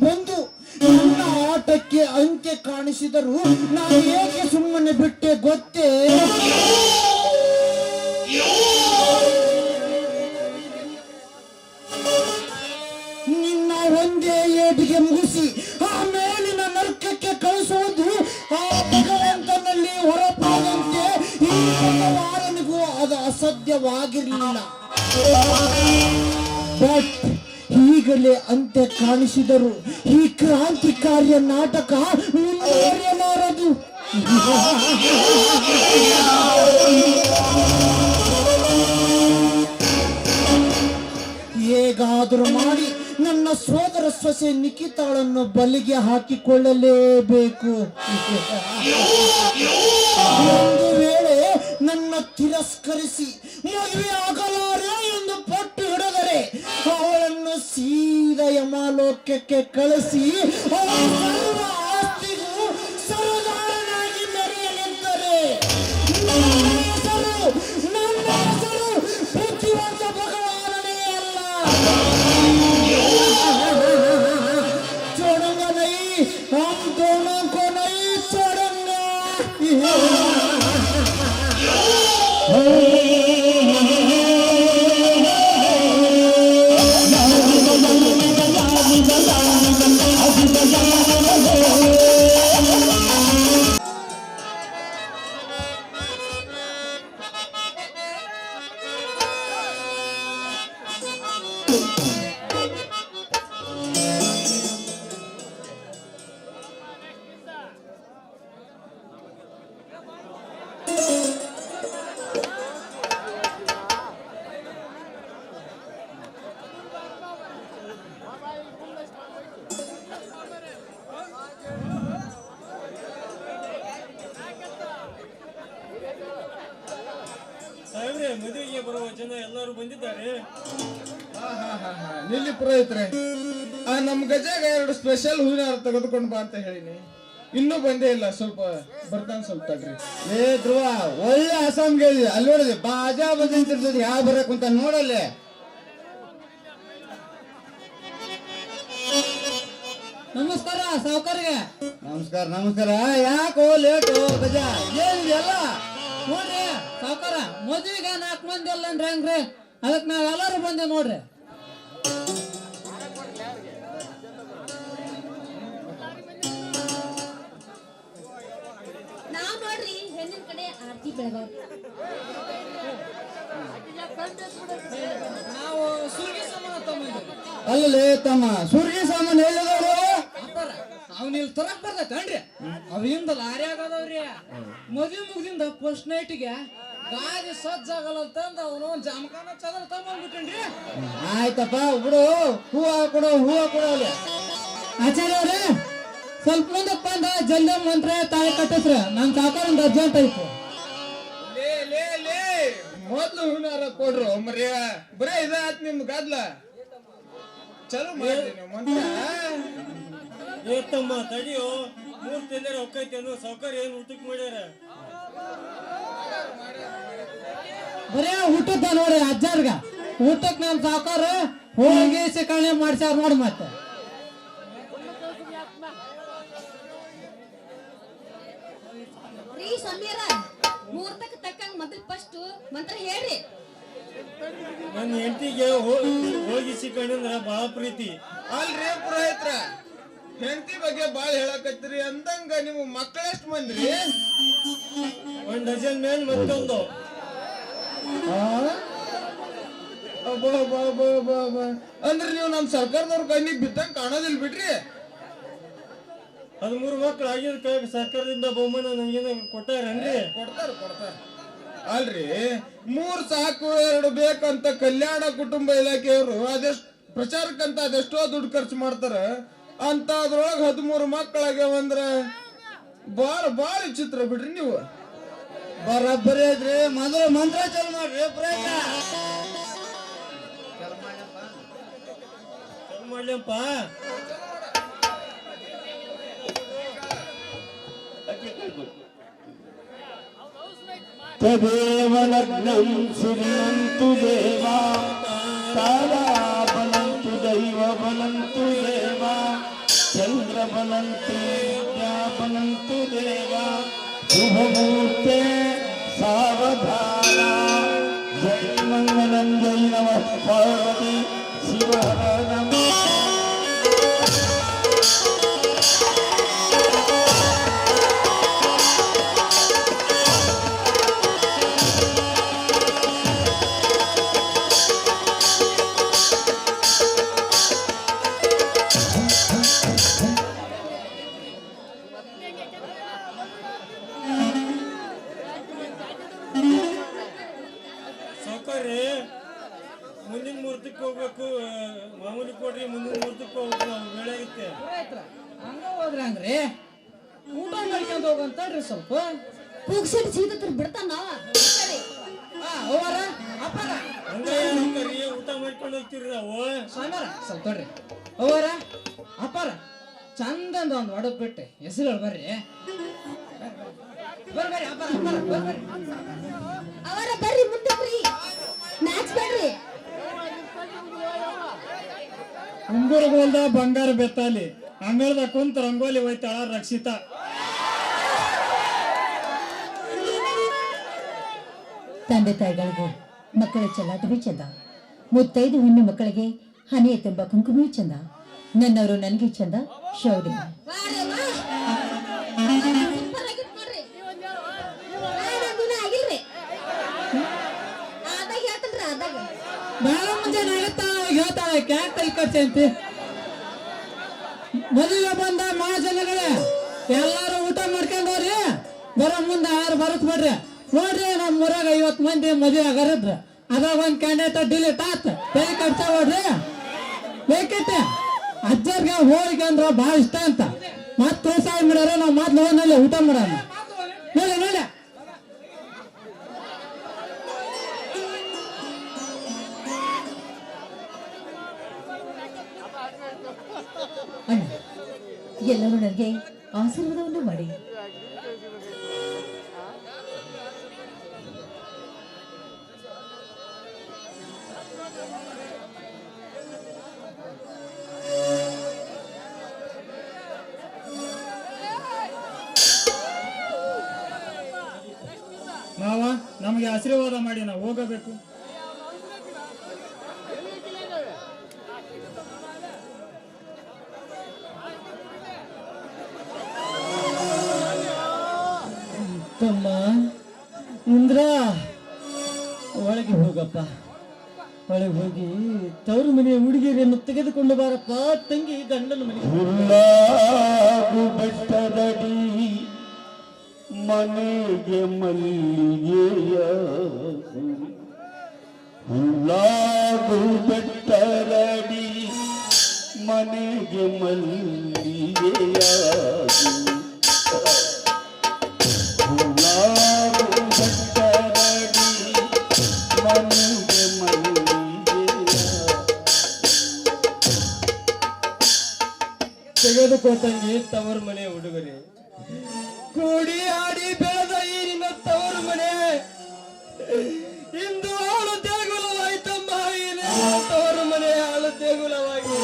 ಬಂದು ನನ್ನ ಆಟಕ್ಕೆ ಅಂತ್ಯ ಕಾಣಿಸಿದರು. ನಾನು ಏಕೆ ಸುಮ್ಮನೆ ಬಿಟ್ಟೆ ಗೊತ್ತೇ? ನಿನ್ನ ಒಂದೇ ಏಟಿಗೆ ಮುಗಿಸಿ ಆ ಮೇಲಿನ ನರ್ಕಕ್ಕೆ ಕಳಿಸುವುದು ಆ ಭಗವಂತನಲ್ಲಿ ಹೊರಪಡದಂತೆ ಈ ವಾರನಿಗೂ ಅದು ಅಸಾಧ್ಯವಾಗಿರಲಿಲ್ಲ. ಬಟ್ ಈಗಲೇ ಅಂತ್ಯ ಕಾಣಿಸಿದರು. ಈ ಕ್ರಾಂತಿಕಾರ್ಯ ನಾಟಕ ಮುಂದುವರಿಯಲಾರದು. ಹೇಗಾದರೂ ಮಾಡಿ ನನ್ನ ಸೋದರ ಸೊಸೆ ನಿಖಿತಾಳನ್ನು ಬಲಿಗೆ ಹಾಕಿಕೊಳ್ಳಲೇಬೇಕು. ಒಂದು ವೇಳೆ ನನ್ನ ತಿರಸ್ಕರಿಸಿ ಮದುವೆ ಆಗಲಾರೆ ಎಂದು ಪಟ್ಟು ಹಿಡಿದರೆ ಅವಳನ್ನು ಸೀದಾ ಯಮಲೋಕಕ್ಕೆ ಕಳಿಸಿ ಸರ್ವ ಆಸ್ತಿಗೂ ಸರದಾರನಾಗಿ ಮೆರೆಯಲಿದ್ದರೆ ನನ್ನ ಹೆಸರು ಬುದ್ಧಿವಂತ ಭಗವಾನನೇ ಅಲ್ಲ. ಚೋಡಂಗ ನೈ ಹಮ್ ದೋನೋ ಕೋ ನೈ ಚೋಡಂಗ. ಮದುವೆಗೆ ಬರುವ ಜನ ಎಲ್ಲರೂ ಬಂದಿದ್ದಾರೆ. ನಿಲ್ಲಿ ಪುರೋಹಿತ್ರೆ, ನಮ್ ಗಜಾಗ 2 ಸ್ಪೆಷಲ್ ಹೂವಿನ ಹಾರ ತೆಗೆದುಕೊಂಡು ಬಾ ಅಂತ ಹೇಳಿನಿ. ಇನ್ನೂ ಬಂದೇ ಇಲ್ಲ. ಸ್ವಲ್ಪ ಬರ್ತಾನೆ, ಸ್ವಲ್ಪ ತಡ್ರಿ. ಏ ಧ್ರುವ, ಒಳ್ಳೆ ಅಸ್ಸಾಂಗೆ ಅಲ್ಲಿ ನೋಡಿದೆ ಬಾಜಾ ಬಂದಿರ್ತದೆ. ಯಾವ ಬರಕ್ ಅಂತ ನೋಡಲ್ಲೇ. ನಮಸ್ಕಾರ ಸಾವುಕಾರಿಗೆ. ನಮಸ್ಕಾರ ನಮಸ್ಕಾರ. ಯಾಕೋ ಲೇಟು ಗಜ? ಏನಿದೆಲ್ಲ ನೋಡ್ರಿ ಸಾವುಕಾರ, ಮದುವೆಗೆ 4 ಮಂದಿ ಅಲ್ಲ ಅಂದ್ರೆ ಹೆಂಗ್ರಿ? ಅದಕ್ಕೆ ನಾವೆಲ್ಲರೂ ಬಂದೆ ನೋಡ್ರಿ. ನಾವ್ ನೋಡ್ರಿ ಹೆಣ್ಣಿನ ಕಡೆ ಆರ್ತಿ ಬೆಳಗಾವ್. ನಾವು ಸುರ್ಗಿ ಸಾಮಾನು ತಗೊಂಡಿದ್ದೀವಿ. ಅಲ್ಲೇ ತಮ್ಮ ಸುರ್ಗಿ ಸಾಮಾನು ಹೇಳಿದವರು ಅವ್ನ ಇಲ್ಲಿ ತರಕ್ ಬರ್ತೈತೇನ್ರಿ? ಅವಿಂದ ಲಾರಿ ಆಗದವ್ರಿ. ಮದುವೆ ಮುಗ್ದಿಂದ ಫಸ್ಟ್ ನೈಟ್ಗೆ ಗಾಡಿ ಸಜ್ಜಾಗಲ್ಲ ಅಂತಂದ ಅವನು ಜಾಮಖಾನ ಚದರ ತಗೊಂಡ್ಬಿಟ್ಟೇನ್ರಿ. ಆಯ್ತಪ್ಪ ಬಿಡು, ಹೂವ ಕೊಡು ಹೂವ ಕೊಡೋಲ್ಲ. ಆಚಾರ್ಯ ಅವ್ರೆ, ಸ್ವಲ್ಪ ಮುಂದಕ್ಕೆ ಬಂದ ಜಲ್ದಿ ಮಂತ್ರ ತಾಳಿ ಕಟ್ಟಿಸ್ರ. ನನ್ ಸಾಕಾರ ಒಂದು ಅರ್ಜೆಂಟ್ ಐತಿ. ಮೊದ್ಲು ಹೂವಿನ ಹಾರ ಕೊಡ್ರು ಮರ್ಯ. ಬರೇ ಇದಾತ್ ನಿಮ್ ಗದ್ಲ. ಚಲೋ ಮಾಡಿ ನೀವು ಮಂತ್ರ. ಏತಮ್ಮ ತಡಿಯೋ, 3 ತಿಂಗಳ ಹೊಕ್ಕೈತಿ ಅನ್ನೋ ಸೌಕರ್ಯ ಏನು ಊಟಕ್ಕೆ ಮಾಡ್ಯಾರ? ಬರೇ ಊಟದ ನೋಡಿ ಅಜ್ಜಾರ್ಗ. ಊಟಕ್ಕೆ ನಮ್ ಸಾಕಾರ ಹೋಗಿ ಸಿಕಣೆ ಮಾಡ್ಸ್ಯಾರ ನೋಡಿ. ಮತ್ತೆ ರೀ ಸಮೀರ, ಮುಹೂರ್ತಕ್ಕೆ ತಕ್ಕಂಗ ಮೊದಲು ಫಸ್ಟ್ ಮಂತ್ರ ಹೇಳ್ರಿ. ನನ್ನ ಹೆಂಡತಿಗೆ ಹೋಗಿ ಸಿಕ್ಕಂಡ್ರೆ ಬಹಳ ಪ್ರೀತಿ. ಅಲ್ರಿ ಪುರೋಹಿತ್ರ, ಹೆಂಡತಿ ಬಗ್ಗೆ ಬಾಳ ಹೇಳಕತ್ತೀರಿ ಅಂದಂಗ ನೀವು ಮಕ್ಕಳೆಷ್ಟು ಮಂದ್ರಿ? 1 ಡಜನ್ ಮೇಲೆ ಮತ್ತೊಂದು. ಅಂದ್ರೆ ನೀವು ನಮ್ ಸರ್ಕಾರದವ್ರ ಕಣ್ಣಿಗೆ ಬಿದ್ದಂಗ ಕಾಣೋದಿಲ್ಲ ಬಿಡ್ರಿ. 13 ಮಕ್ಳು ಆಗಿದ ಸರ್ಕಾರದಿಂದ ಬಹುಮಾನ ನಂಗೇನ ಕೊಟ್ಟಾರನ್ರಿ? ಕೊಡ್ತಾರ. ಅಲ್ರಿ 3 ಸಾಕು 2 ಬೇಕಂತ ಕಲ್ಯಾಣ ಕುಟುಂಬ ಇಲಾಖೆಯವರು ಅದೆಷ್ಟು ಪ್ರಚಾರಕ್ಕಂತ ಅದೆಷ್ಟೋ ದುಡ್ಡು ಖರ್ಚು ಮಾಡ್ತಾರ ಅಂತ ಅದ್ರೊಳಗೆ 13 ಮಕ್ಕಳಾಗ್ಯಾವಂದ್ರ ಬಾಳ ಚಿತ್ರ ಬಿಡ್ರಿ ನೀವು. ಬರಬ್ಬರಿ ಐತ್ರಿ. ಮೊದಲು ಮಂತ್ರ ಚಾಲು ಮಾಡ್ರಿ ಪ್ರಯತ್ನ ಮಾಡ್ಲಿಯಪ್ಪ. ತದೇವ ಲಗ್ನಂ ಶ್ರೀಮಂತು ದೇವ ತಾರಾ ಬಲಂತು ದೈವ ಬಲಂತು ದೇವ ಚಂದ್ರ ಬಲಂತು ವಿದ್ಯಾ ಬಲಂತು ದೇವ ಶುಭಮೂರ್ತೆ ಸಾವಧಾನ. ಜೈ ಮಂಗಲಂ ಜೈ ನಮಃ ಪಾರ್ವತಿ ಶಿವ ನಮಃ. ಸಾವುಕಾರ್ರಿ ಮುಂದಿನ ಮುಹೂರ್ತಕ್ಕೆ ಹೋಗ್ಬೇಕು. ಮಾಮೂಲಿ ಕೊಡ್ರಿ, ಮುಂದಿನ ಮುಹೂರ್ತಕ್ಕೆ ಹೋಗ್ಬೇಕು. ನಾವು ವೇಳೆ ಆಗಿತ್ತೆ. ಹಂಗ ಹೋದ್ರಿ ಹಂಗ್ರಿ ಊಟ ಮಾಡ್ಕೊಂಡ್ ಹೋಗಂತಲ್ರಿ ಸ್ವಲ್ಪ. ಪೂಗ್ಸೆಟ್ ಸೀದತ್ರ ಬಿಡ್ತಾನ ಸರಿ. ಅವ್ವಾರ ಅಪ್ಪಾರ ಹಂಗ ಸಾವುಕಾರ್ರಿ ಊಟ ಮಾಡ್ಕೊಂಡು ಹೋಗ್ತೀರಿ ನಾವು. ಸ್ವಾಮ್ಯಾರ ಸ್ವಲ್ಪ ತಡ್ರಿ. ಅವ್ವಾರ ಅಪ್ಪಾರ ಚಂದಂದ ಒಂದು ಒಡದ್ ಬಿಟ್ಟೆ ಹೆಸರು ಬರ್ರಿ ಬರ್ರಿ ಅಪ್ಪಾರ ಅಪ್ಪಾರ ಬರ್ರಿ. ಅವರ ಬರ್ರಿ ಮುಂದಕ್ರಿ ನಾಚ್ಬೇಡ್ರಿ. ಉಂಗುರಗೋಲ್ದ ಬಂಗಾರ ಬೆತ್ತಾಲಿ ಅಂಗಳದ ಕುಂತ ರಂಗೋಲಿ ಒಯ್ತಾಳ ರಕ್ಷಿತಾ. ತಂದೆ ತಾಯಿಗಳಿಗೆ ಮಕ್ಕಳ ಚೆಲ್ಲಾಟವೇ ಚಂದ, ಮುತ್ತೈದು ಹೆಣ್ಣು ಮಕ್ಕಳಿಗೆ ಹನಿಯ ತುಂಬ ಕುಂಕುಮವೇ ಚಂದ, ನನ್ನವರು ನನಗೆ ಚಂದ ಶೌರ್ಯ. ಸೂಪರ್ ಆಗಿತ್ತು ನೋಡ್ರಿ. ದಿನ ಆಗಿಲ್ರಿ ಆದಾಗ ಹೇಳ್ತಲ್ರಿ ಆದಾಗ ಬಹಳ ಮುಂಜಾನೆ ಆಗುತ್ತಾಳ ಹೇಳ್ತಾಳೆ ಕ್ಯಾಕ್ ತಲೆ ಕಚ್ಚೆ ಅಂತ. ಮದುವೆ ಬಂದ ಮಹಾಜನಗಳೇ ಎಲ್ಲಾರು ಊಟ ಮಾಡ್ಕೊಂಡವ್ರಿ. ಬರೋ ಮುಂದೆ ಯಾರು ಬರತ್ ಬಿಡ್ರಿ. ನೋಡ್ರಿ ನಮ್ಮ ಊರಾಗ 50 ಮಂದಿ ಮದುವೆ ಆಗರದ್ರ ಅದಾಗ ಒಂದ್ ಕ್ಯಾಂಡಿಡೇಟ್ ಡಿಲೀಟ್ ಆತ್. ತಲೆ ಕಟ್ಸ ನೋಡ್ರಿ ಬೇಕಿತ್ತೆ ಅಜ್ಜರ್ಗೆ ಹೋಳಿಗೆ ಅಂದ್ರ ಭಾಳ ಇಷ್ಟ ಅಂತ ಮತ್ ಪ್ರೋತ್ಸಾಹ ಮಾಡ್ಯಾರ. ನಾವು ಮೊದ್ಲು ಹೋಗಿ ಊಟ ಮಾಡೋಣ ನೋಡಿ ನೋಡಿ. ಅಣ್ಣ ಎಲ್ಲರೂ ನನಗೆ ಆಶೀರ್ವಾದವನ್ನು ಮಾಡಿ. ಮಾವ ನಮಗೆ ಆಶೀರ್ವಾದ ಮಾಡಿ ನಾವು ಹೋಗಬೇಕು. ತಮ್ಮ ಇಂದ್ರ ಒಳಗೆ ಹೋಗಪ್ಪ. ಒಳಗೆ ಹೋಗಿ ತವರು ಮನೆಯ ಹುಡುಗಿಯರನ್ನು ತೆಗೆದುಕೊಂಡು ಬಾರಪ್ಪ. ತಂಗಿ ಗಂಡನ ಮನೆಗೆ ಹುಲ್ಲಾಗು ಬೆಟ್ಟದಡಿ ಮನೆಗೆ ಮಲ್ಲಿಗೆಯ ಹುಲ್ಲಾಗು ಬೆಟ್ಟದಡಿ ಮನೆಗೆ ಮಲ್ಲಿಗೆಯ ಹುಲ್ಲಾಗು ಬೆಟ್ಟದಡಿ ಮನೆಗೆ ಮಲ್ಲಿಗೆಯ. ತೆಗೆದುಕೋ ತಂಗಿ ತವರು ಮನೆ ಹುಡುಗರೆ. ಕೂಡಿ ಆಡಿ ಬೆಳೆದ ಈ ನಿನ್ನ ತವರು ಮನೆ ಇಂದು ಹಾಳು ದೇಗುಲವಾಯ್ತಮ್ಮ. ಈ ನಿನ್ನ ತವರು ಮನೆ ಹಾಳು ದೇಗುಲವಾಗಿ.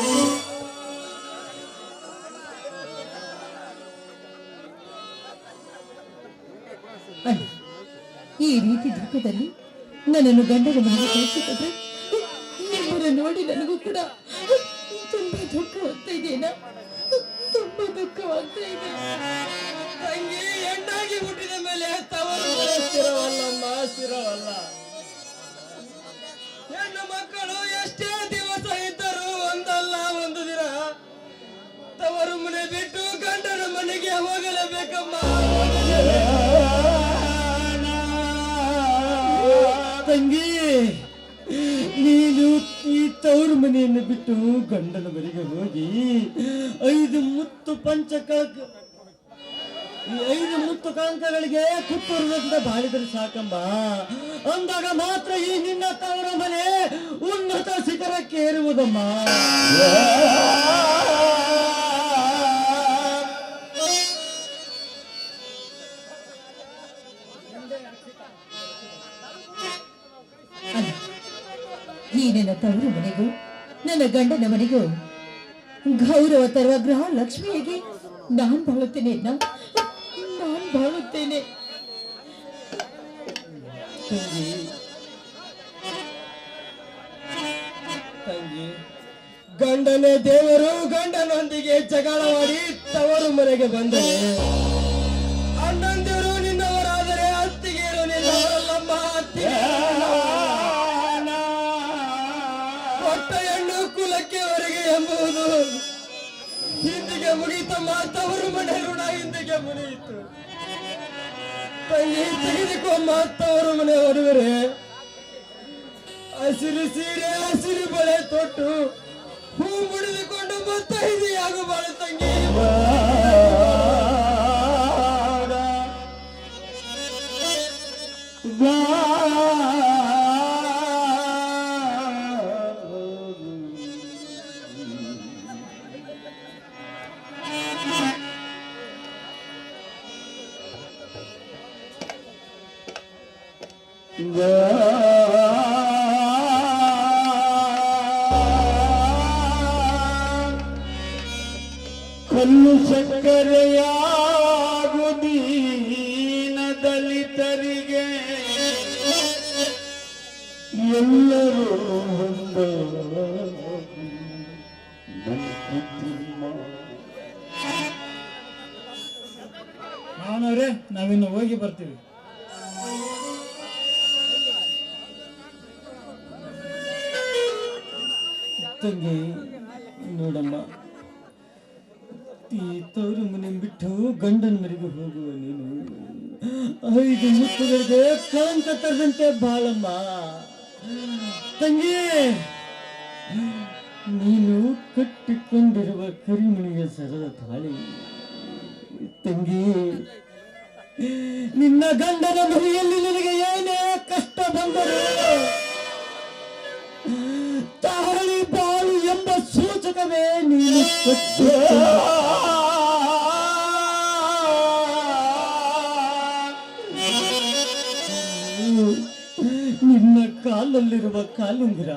ಅಣ್ಣ ಈ ರೀತಿ ದುಃಖದಲ್ಲಿ ನನ್ನನ್ನು ಗಂಡನ ಮನೆಗೆ ಕಳಿಸಿಕೊಟ್ರೆ ನಿಮ್ಮನ್ನು ನೋಡಿ ನನಗೂ ಕೂಡ ತುಂಬಾ ದುಃಖವಾಗ್ತಾ ಇದೆಯಾ? ತುಂಬಾ ದುಃಖವಾಗ್ತಾ ಇದೆ. ತಂಗಿ ಹೆಣ್ಣಾಗಿ ಹುಟ್ಟಿದ ಮೇಲೆ ತವರು ಮನೆ ಸ್ಥಿರವಲ್ಲಮ್ಮ, ಸ್ಥಿರವಲ್ಲ. ಹೆಣ್ಣು ಮಕ್ಕಳು ಎಷ್ಟೇ ದಿವಸ ಇದ್ದರೂ ಒಂದಲ್ಲ ಒಂದು ದಿನ ತವರು ಮನೆ ಬಿಟ್ಟು ಗಂಡನ ಮನೆಗೆ ಹೋಗಲೇಬೇಕಮ್ಮ. ತಂಗಿ ನೀನು ಈ ತವರು ಮನೆಯನ್ನು ಬಿಟ್ಟು ಗಂಡನ ಮನೆಗೆ ಹೋಗಿ 5 ಮುತ್ತು ಕಳಂಕಗಳಿಗೆ ಕುತ್ತೂರಿನಿಂದ ಬಾಳಿದರೆ ಸಾಕಮ್ಮ. ಅಂದಾಗ ಮಾತ್ರ ಈ ನಿನ್ನ ತವರ ಮನೆ ಉನ್ನತ ಶಿಖರಕ್ಕೆ ಏರುವುದಮ್ಮ. ಈ ನನ್ನ ತವರು ಮನೆಗೂ ನನ್ನ ಗಂಡನ ಮನೆಗೂ ಗೌರವ ತರುವ ಗೃಹ ಲಕ್ಷ್ಮಿಯಾಗಿ ನಾನ್ ಬಾಳುತ್ತೇನೆ ನಾನ್ ಬಾಳುತ್ತೇನೆ. ತಂಗಿ, ಗಂಡನೇ ದೇವರು. ಗಂಡನೊಂದಿಗೆ ಜಗಳವಾಡಿ ತವರು ಮನೆಗೆ ಬಂದರೆ ಅಣ್ಣಂದಿರು ನಿನ್ನವರಾದರೆ ಅತ್ತಿಗೆಯರು ನಿನ್ನವರಲ್ಲಮ್ಮ. ಕೊಟ್ಟ ಹೆಣ್ಣು ಕುಲಕ್ಕೆ ಹೊರಗೆ ಎಂಬುದು ಹಿಂದಿಗೆ ಮುಗಿತಮ್ಮ. ತವರು ಮನೆ ಋಣ ಹಿಂದಿಗೆ ಮುಗಿಯಿತು. ತಂಗಿ, ತೆಗೆದುಕೊಮ್ಮ ತವರು ಮನೆ ಹೊರಗರೆ ಹಸಿರು ಸೀರೆ ಹಸಿರು ಬಳೆ ತೊಟ್ಟು ಹೂ ಮುಡಿದುಕೊಂಡು ಮುತ್ತೈದೆಯಾಗು ಬಾಳು ತಂಗಿ. ಕಲ್ಲು ಸಕ್ಕರೆಯಾಗು ದೀನ ದಲಿತರಿಗೆ ಎಲ್ಲರೂ ಒಂದು ಮಾವನವ್ರೆ, ನಾವಿನ್ನು ಹೋಗಿ ಬರ್ತೀವಿ. ತಂಗಿ, ನೋಡಮ್ಮ, ಈ ತವರು ಮನೆ ಬಿಟ್ಟು ಗಂಡನ ಮನೆಗೆ ಹೋಗುವ ನೀನು 5 ಮುತ್ತುಗಳಿಗೆ ಕಳಂಕ ತರದಂತೆ ಬಾಳಮ್ಮ. ತಂಗಿ, ನೀನು ಕಟ್ಟಿಕೊಂಡಿರುವ ಕರಿಮಣಿಯ ಸರದ ತಾಳಿ ತಂಗಿ, ನಿನ್ನ ಗಂಡನ ಮನೆಯಲ್ಲಿ ನಿನಗೆ ಏನೇ ಕಷ್ಟ ಬಂದರೂ ತಾಳಿ ಬಾಳು ಎಂಬ ಸೂಚಕವೇ ನೀನು ನಿನ್ನ ಕಾಲಲ್ಲಿರುವ ಕಾಲುಂಗುರ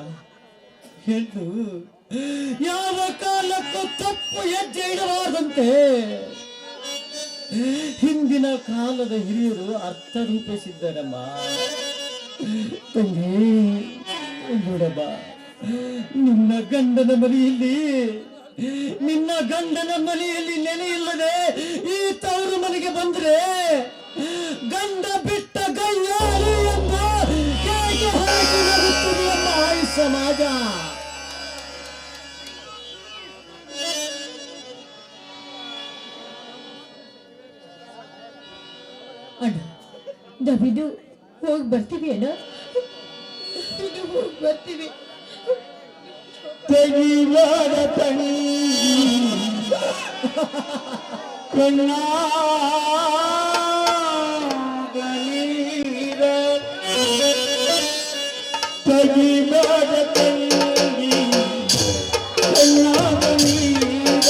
ಹೆಣ್ಣು ಯಾವ ಕಾಲಕ್ಕೂ ತಪ್ಪು ಹೆಜ್ಜೆ ಇಡಬಾರದಂತೆ ಹಿಂದಿನ ಕಾಲದ ಹಿರಿಯರು ಅರ್ಥ ರೂಪಿಸಿದ್ದಾರಮ್ಮ. ತಂಗಿ, ನೋಡಮ್ಮ, ನಿನ್ನ ಗಂಡನ ಮನೆಯಲ್ಲಿ ನೆಲೆಯಿಲ್ಲದೆ ಈ ತವರು ಮನೆಗೆ ಬಂದ್ರೆ ಗಂಡ ಬಿಟ್ಟ ಗೈಯಾಳಿ ಎಂಬ ಕೇಕೆ ಹಾಕಿ ನಗುತ್ತಿದೆಯಮ್ಮ ಈ ಸಮಾಜ. ಅಣ್ಣ, ನಾವಿದು ಹೋಗಿ ಬರ್ತೀವಿ ಅಣ್ಣ, ಹೋಗಿ ಬರ್ತೀವಿ. ತೆಗಿವಾಡ ತಂಗಿ ಕಣ್ಣ ಗಣೀರ ತೆಗಿವಾಡ ತಂಗಿ ಕಣ್ಣ ಗಣೀರ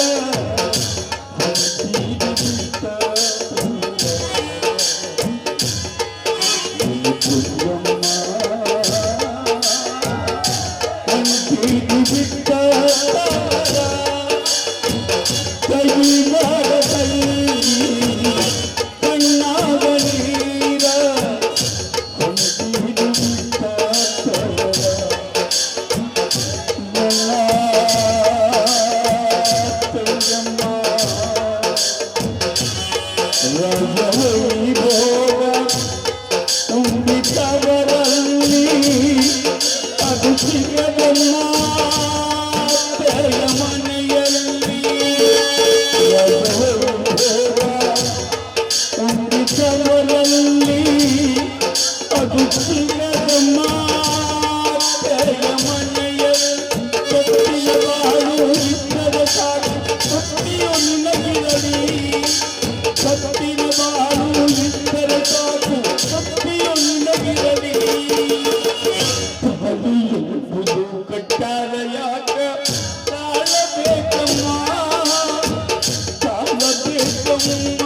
ಶ್ರೀ